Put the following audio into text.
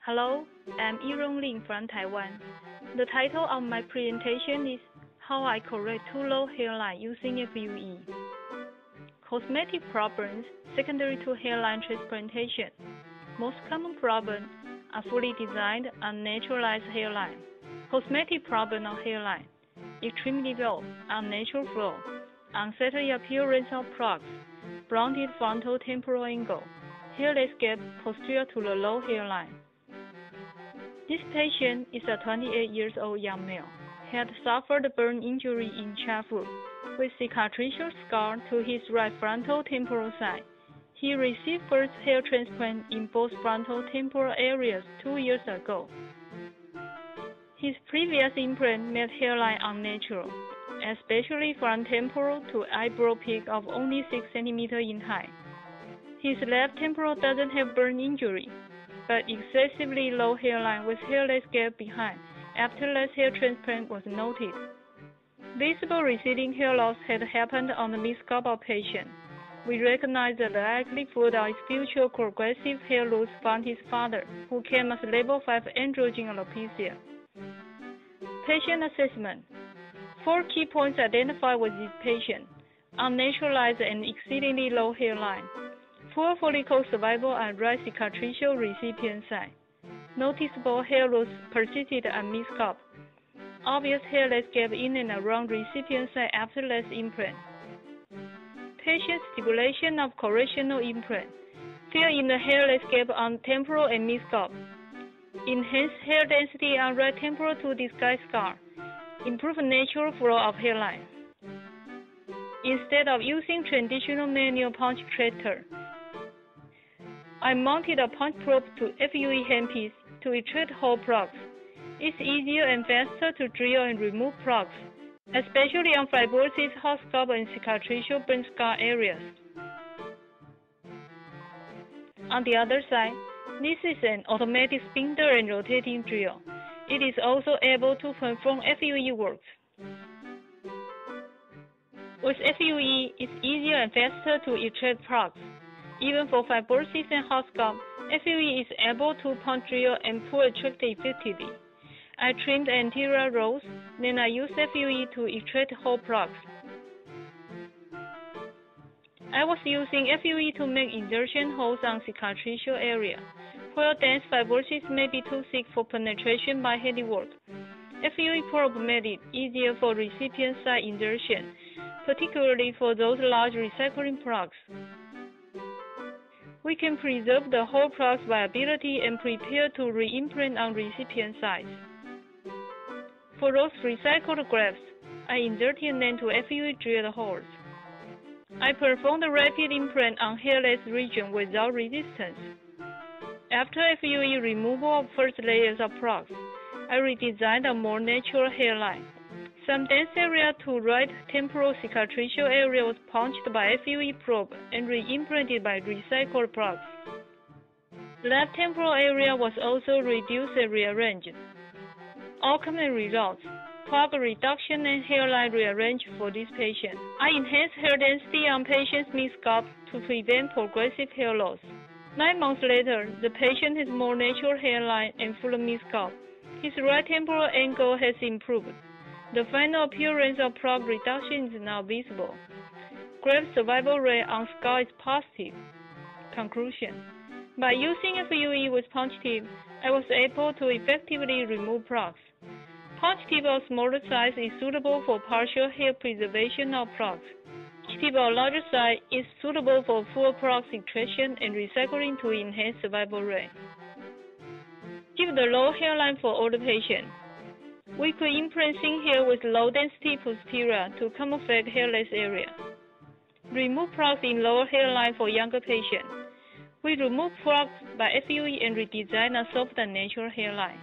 Hello, I'm Yi Jung Lin from Taiwan. The title of my presentation is How I Correct Too Low Hairline Using FUE. Cosmetic problems secondary to hairline transplantation. Most common problems are fully designed and naturalized hairline. Cosmetic problem of hairline. Extremely low, unnatural flow, unsightly appearance of plugs, blunted frontal temporal angle, hairless gap posterior to the low hairline. This patient is a 28-year-old young male. He had suffered a burn injury in childhood with cicatricial scar to his right frontal temporal side. He received first hair transplant in both frontal temporal areas 2 years ago. His previous implant made hairline unnatural, especially from temporal to eyebrow peak of only 6 cm in height. His left temporal doesn't have burn injury, but excessively low hairline with hairless gap behind after last hair transplant was noted. Visible receding hair loss had happened on the mid-scalp of patient. We recognize the likelihood of his future progressive hair loss from his father, who came as level 5 androgen alopecia. Patient assessment. 4 key points identified with this patient: unnaturalized and exceedingly low hairline, poor follicle survival at right cicatricial recipient side, noticeable hair loss persisted at mid-scalp, obvious hairless gap in and around recipient side after last implant. Patient stipulation of correctional implant. Fill in the hairless gap on temporal and mid-scalp. Enhance hair density on right temporal to disguise scar. Improve natural flow of hairline. Instead of using traditional manual punch extractor, I mounted a punch probe to FUE handpiece to extract whole plugs. It's easier and faster to drill and remove plugs, especially on fibrosis, hot scalp, and cicatricial burn scar areas. On the other side, this is an automatic spindle and rotating drill. It is also able to perform FUE work. With FUE, it's easier and faster to extract plugs. Even for fibrosis and hot scalp, FUE is able to punch drill and pull extract effectively. I trimmed anterior rows, then I used FUE to extract whole plugs. I was using FUE to make insertion holes on cicatricial area, where dense fibrosis may be too thick for penetration by handiwork. FUE probe made it easier for recipient side insertion, particularly for those large recycling plugs. We can preserve the whole plug's viability and prepare to re-implant on recipient sides. For those recycled grafts, I inserted them to FUE drilled holes. I performed a rapid implant on hairless region without resistance. After FUE removal of first layers of plugs, I redesigned a more natural hairline. Some dense area to right temporal cicatricial area was punched by FUE probe and re-implanted by recycled plugs. Left temporal area was also reduced and rearranged. Outcome results: plug reduction and hairline rearranged for this patient. I enhanced hair density on patient's mid-scalp to prevent progressive hair loss. 9 months later, the patient has more natural hairline and fuller mid-scalp. His right temporal angle has improved. The final appearance of plug reduction is now visible. Graft survival rate on scar is positive. Conclusion: by using FUE with punch tip, I was able to effectively remove plugs. Punch tip of smaller size is suitable for partial hair preservation of plugs. Punch tip of larger size is suitable for full plug extraction and recycling to enhance survival rate. Give the low hairline for older patients. We could implant thin hair with low density posterior to camouflage hairless area. Remove plugs in lower hairline for younger patients. We remove plugs by FUE and redesign a soft and natural hairline.